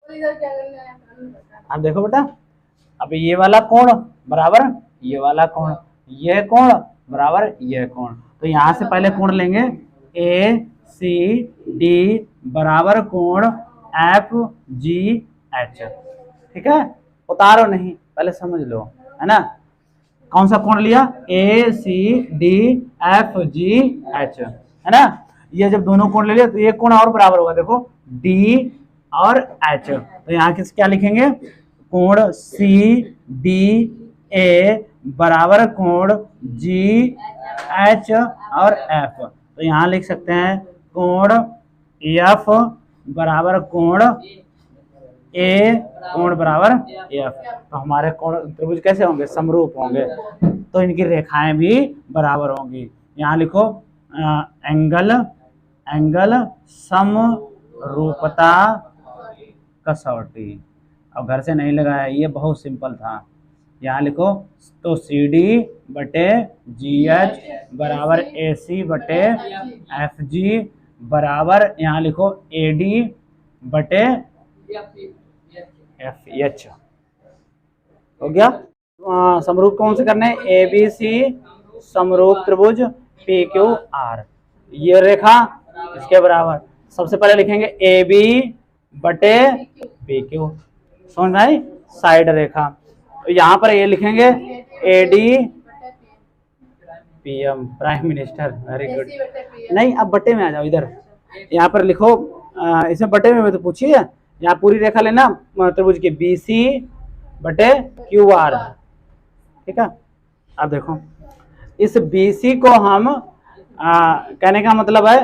अब देखो बेटा, अब ये वाला कोण बराबर ये वाला कोण, ये कोण बराबर ये कोण। तो यहां से पहले कोण लेंगे ए सी डी बराबर कोण एफ जी एच। ठीक है, उतारो नहीं, पहले समझ लो, है ना। कौन सा कोण लिया, A C D F G H, है ना। ये जब दोनों कोण ले लिया तो ये कोण और बराबर होगा, देखो डी और एच। तो यहाँ किस क्या लिखेंगे, कोण सी डी ए बराबर कोण जी एच और एफ। तो यहाँ लिख सकते हैं कोण एफ बराबर कोण ए कोण बराबर एफ। तो हमारे कोण त्रिभुज कैसे होंगे, समरूप होंगे, तो इनकी रेखाएं भी बराबर होंगी। यहाँ लिखो एंगल समरूपता कसौटी। अब घर से नहीं लगाया, ये बहुत सिंपल था। यहाँ लिखो तो सी डी बटे जी एच बराबर ए सी बटे एफ जी बराबर, यहाँ लिखो ए डी बटे एफ एच। हो गया। समरूप कौन से करने, ए बी सी समरूप त्रिभुज पी क्यू आर। ये रेखा इसके बराबर, सबसे पहले लिखेंगे ए बी बटे पी क्यू, समझ में आई, साइड रेखा। तो यहाँ पर ये लिखेंगे A D P M, prime minister, very good. नहीं, अब बटे में आ जाओ इधर, यहाँ पर लिखो इसमें बटे में तो पूछिए, यहाँ पूरी रेखा लेना त्रिभुज की बी सी बटे क्यू आर। ठीक है, अब देखो इस बी सी को हम कहने का मतलब है,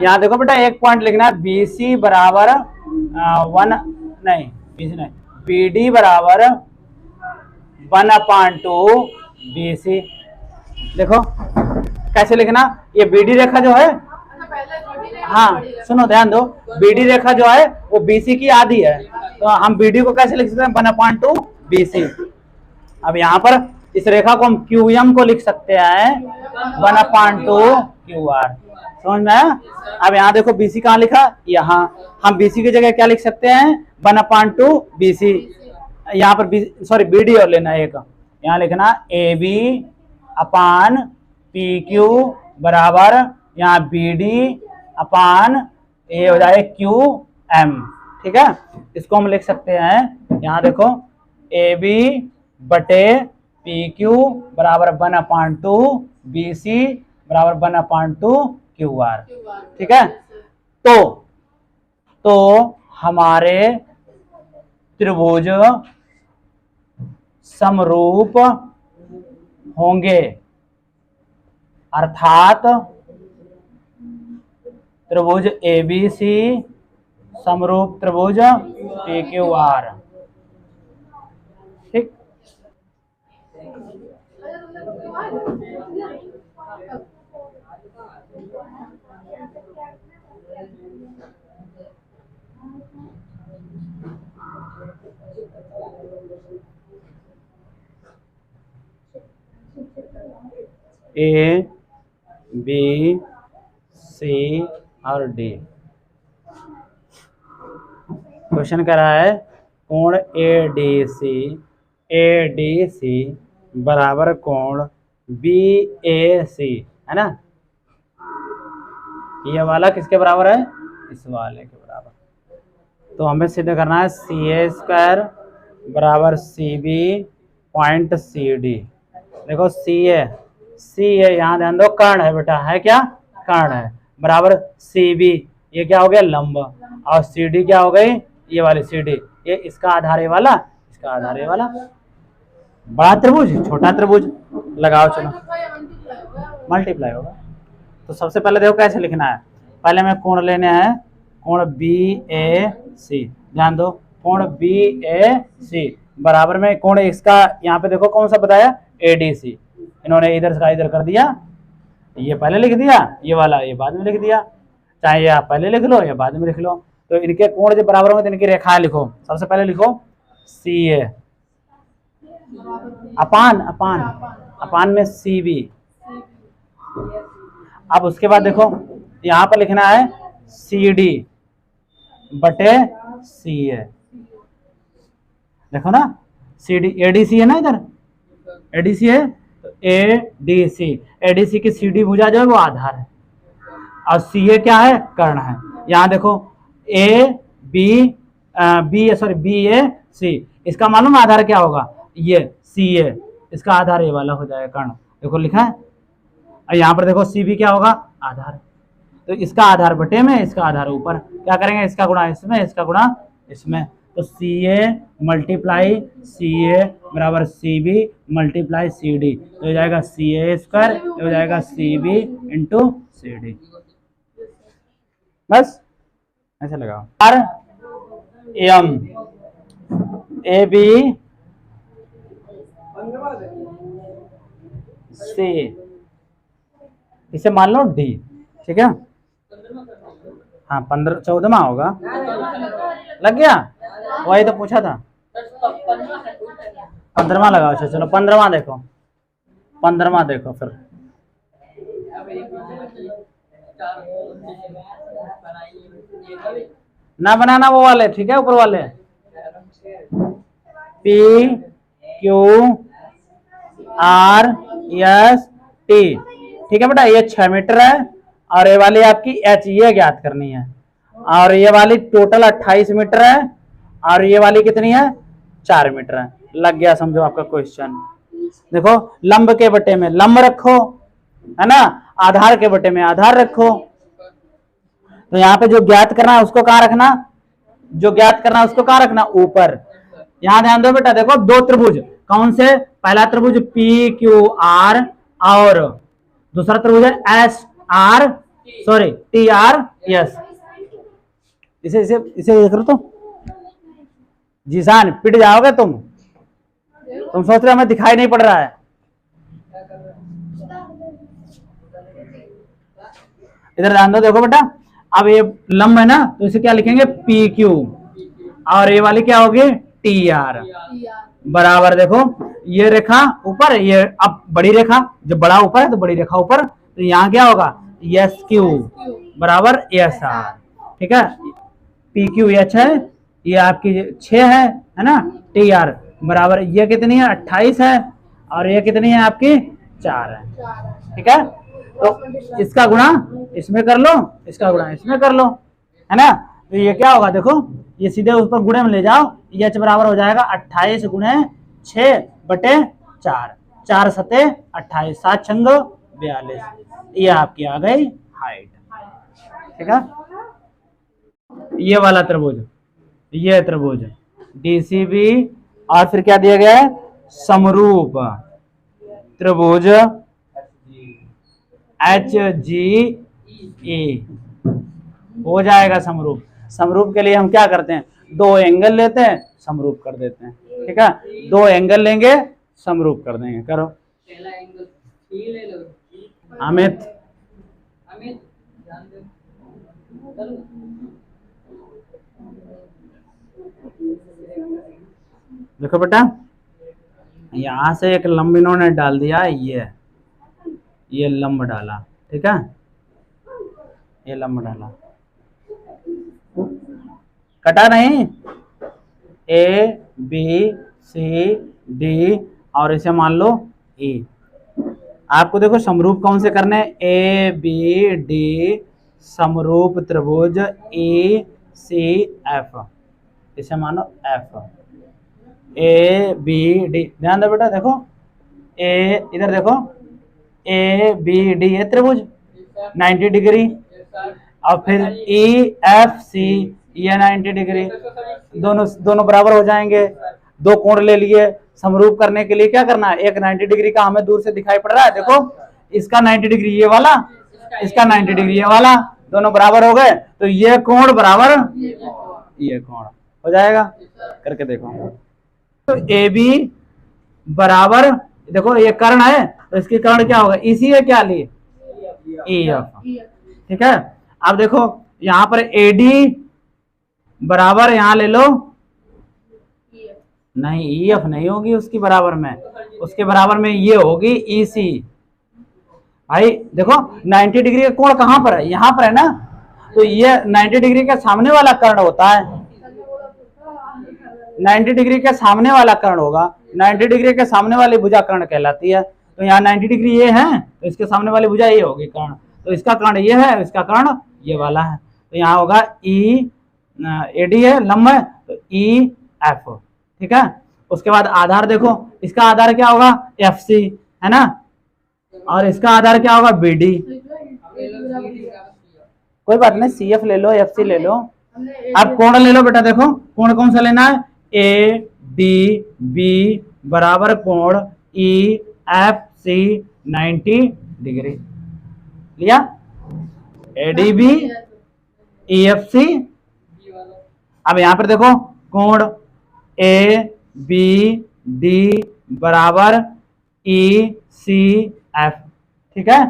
यहाँ देखो बेटा एक पॉइंट लिखना है, बी सी बराबर बी डी बराबर 1/2 बी सी। देखो कैसे लिखना, ये बी डी रेखा जो है, हाँ सुनो ध्यान दो, बी डी रेखा जो है वो बी सी की आधी है, तो हम बी डी को कैसे लिख सकते हैं, 1/2 बी सी। अब यहाँ पर इस रेखा को हम क्यू एम को लिख सकते हैं 1/2 क्यू आर, समझ में आया। अब यहाँ देखो बीसी कहाँ लिखा, यहाँ हम बीसी की जगह क्या लिख सकते हैं, 1/2 बीसी। यहाँ पर बी डी और लेना एक, यहाँ लिखना ए बी अपान पी क्यू बराबर, यहाँ बी डी अपान ए हो जाए क्यू एम। ठीक है, इसको हम लिख सकते हैं, यहाँ देखो ए बी बटे पी क्यू बराबर 1/2 बी सी बराबर 1/2 क्यू आर। ठीक है, तो हमारे त्रिभुज समरूप होंगे, अर्थात त्रिभुज ए बी सी समरूप त्रिभुज पी क्यू आर। ठीक, ए बी सी और डी। क्वेश्चन कर रहा है कोण ए डी सी बराबर कोण बी ए सी, है ना। ये वाला किसके बराबर है, इस वाले के बराबर। तो हमें सिद्ध करना है सी ए स्क्वायर बराबर C B point C D. देखो सी ए यहाँ ध्यान दो, कर्ण है बेटा, है क्या, कर्ण है, बराबर सी बी, ये क्या हो गया लंब, और सी डी क्या हो गई, ये वाली सी डी, ये इसका आधार ये वाला, इसका आधार ये वाला। बड़ा त्रिभुज छोटा त्रिभुज लगाओ, चलो मल्टीप्लाई होगा। तो सबसे पहले देखो कैसे लिखना है, पहले हमें कोण लेने हैं, कोण बी ए सी, ध्यान दो कोण बी ए सी बराबर में कोण इसका, यहाँ पे देखो कौन सा बताया, ए डी सी, इन्होंने इधर का इधर कर दिया, ये पहले लिख दिया, ये वाला ये बाद में लिख दिया, चाहे ये आप पहले लिख लो या बाद में लिख लो। तो इनके कोण जब बराबर होंगे तो इनकी रेखाएं लिखो। सबसे पहले लिखो सी ए अपान में सी बी। अब उसके बाद देखो यहाँ पर लिखना है सी डी बटे सी ए, देखो ना, सी डी एडीसी है ना, इधर एडीसी है, तो एडीसी, एडीसी की सी डी भुजा जो है वो आधार है, और सी ए क्या है, कर्ण है। यहाँ देखो ए बी सॉरी बी ए सी, इसका मालूम आधार क्या होगा, ये सी ए, इसका आधार ये वाला हो जाएगा कर्ण, देखो लिखा है। और यहाँ पर देखो सी बी क्या होगा, आधार, तो इसका आधार बटे में, इसका आधार ऊपर, क्या करेंगे, इसका गुणा इसमें, इसका गुणा इसमें, तो सी ए मल्टीप्लाई सी ए बराबर C B multiply C D, तो हो जाएगा सी ए स्क्वायर, हो जाएगा C B into C D, बस ऐसे लगाओ। R M A B C, इसे मान लो डी, ठीक है, हाँ 14वां होगा, लग गया, वही तो पूछा था, 15वां लगाओ, चलो 15वां देखो, 15वां देखो फिर, ना बनाना वो वाले, ठीक है, ऊपर वाले, P Q R S T, ठीक है बेटा, ये 6 मीटर है, और ये वाली आपकी एच, ये ज्ञात करनी है, और ये वाली टोटल 28 मीटर है, और ये वाली कितनी है, 4 मीटर है। लग गया समझो आपका क्वेश्चन। देखो लंब के बटे में लंब रखो, है ना, आधार के बटे में आधार रखो, तो यहाँ पे जो ज्ञात करना है उसको कहाँ रखना, जो ज्ञात करना है उसको कहाँ रखना, ऊपर। यहाँ ध्यान दो बेटा, देखो दो त्रिभुज, कौन से, पहला त्रिभुज पी क्यू आर, और दूसरा त्रिभुज है S R sorry T R S, इसे इसे इसे करो तो जीसान पिट जाओगे तुम सोच रहे हो हमें दिखाई नहीं पड़ रहा है। इधर ध्यान दो, देखो बेटा, अब ये लंब है ना, तो इसे क्या लिखेंगे, पी क्यू, और ये वाली क्या होगी, टी आर, बराबर देखो ये रेखा ऊपर, ये अब बड़ी रेखा, जब बड़ा ऊपर है तो बड़ी रेखा ऊपर, तो यहाँ क्या होगा, एस क्यू बराबर एस आर, ठीक है, पी क्यू एच है, ये आपकी 6 है ना, टी आर बराबर ये कितनी है, 28 है, और ये कितनी है आपकी 4 है, ठीक है, तो इसका गुणा इसमें कर लो, इसका गुणा इसमें कर लो, है ना, तो ये क्या होगा, देखो ये सीधे उस पर गुणे में ले जाओ, एच बराबर हो जाएगा 28 गुणे 6 बटे 4, 4 सते 28, 7 छंगो 42, ये आपकी आ गई हाइट, ठीक है। ये वाला त्रिभुज, ये त्रिभुज डीसीबी, और फिर क्या दिया गया है, समरूप त्रिभुज एच जी ए, हो जाएगा समरूप। समरूप के लिए हम क्या करते हैं, 2 एंगल लेते हैं, समरूप कर देते हैं, ठीक है, 2 एंगल लेंगे, समरूप कर देंगे, करो। पहला एंगल ई ले लो, अमित देखो बेटा, यहां से एक लंब इन्होंने डाल दिया, ये लंब डाला, ठीक है, ये लंब डाला, कटा नहीं, ए बी सी डी, और इसे मान लो ई। आपको देखो समरूप कौन से करने, ए बी डी समरूप त्रिभुज ई सी एफ, इसे मानो एफ, ए बी डी, ध्यान दो बेटा, देखो ए, इधर देखो ए बी डी, ये त्रिभुज 90 डिग्री, और फिर ई एफ सी, ये 90 डिग्री, दोनों बराबर हो जाएंगे, 2 कोण ले लिए। समरूप करने के लिए क्या करना है, एक 90 डिग्री का हमें दूर से दिखाई पड़ रहा है, देखो इसका 90 डिग्री ये वाला, इसका 90 डिग्री ये वाला, दोनों बराबर हो गए, तो ये कोण बराबर ये कोण हो जाएगा, करके देखो, तो ए बी बराबर, देखो ये कर्ण है, तो इसकी कर्ण क्या होगा, इसी है क्या लिए, ई एफ, ठीक है। अब देखो यहाँ पर एडी बराबर, यहाँ ले लो, नहीं ई एफ नहीं होगी उसकी बराबर में, उसके बराबर में ये होगी ई सी। भाई देखो 90 डिग्री का कोण कहाँ पर है, यहाँ पर है ना, तो ये 90 डिग्री के सामने वाला कर्ण होता है, 90 डिग्री के सामने वाला कर्ण होगा, 90 डिग्री के सामने वाली भुजा कर्ण कहलाती है। तो यहाँ 90 डिग्री ये है तो इसके सामने वाली भुजा ये होगी कर्ण, तो इसका कर्ण ये है, इसका कर्ण ये वाला है। तो यहाँ होगा ई एडी है लंब है तो ई एफ, ठीक है। उसके बाद आधार देखो, इसका आधार क्या होगा एफ सी, है ना, और इसका आधार क्या होगा बी डी। कोई बात नहीं, सी एफ ले लो, एफ सी ले लो। अब कोण ले लो बेटा, देखो कोण कौन सा लेना है, ए डी बी बराबर कोण ई एफ सी 90 डिग्री लिया, A D B E F C. अब यहां पर देखो कोण ए बी डी बराबर ई सी एफ, ठीक है।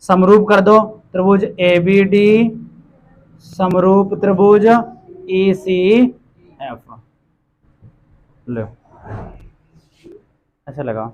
समरूप कर दो त्रिभुज ए बी डी, समरूप त्रिभुज ई सी एफ। लो अच्छा लगा।